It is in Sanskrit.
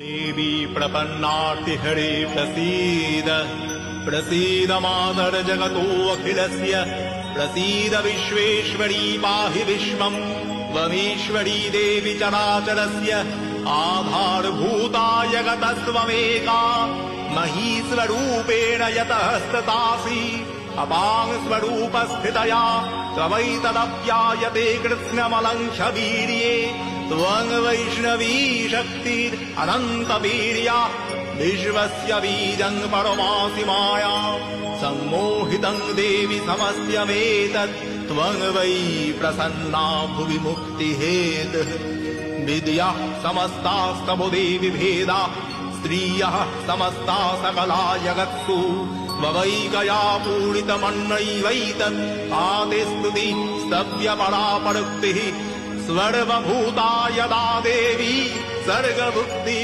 देवी प्रपन्नार्तिहरे प्रसीद प्रसीद मातर जगतो अखिलस्य प्रसीद विश्वेश्वरी पाहि विश्वम् त्वमीश्वरी देवी चराचरस्य आधारभूता जगतस्त्वमेका महीस्वरूपेण यतः स्थितासि अपाङ्गस्वरूपस्थितया त्वमैतदप्यायते कृत्स्नमलङ्घ्यवीर्ये त्वं वैष्णवी शक्तिरनन्तवीर्या विश्वस्य बीजं परमासि माया सम्मोहितं देवि समस्त्यमेतत् त्वं वै प्रसन्ना भुवि मुक्तिहेतुः विद्याः समस्तास्तव देवि भेदा स्त्रियः समस्ता सकला जगत्सु त्ववैकया पूरितमन्नैवैतत् आदिस्तुति स्तव्यपरापरुक्तिः सर्वभूता यदा देवी सर्गभुक्ति।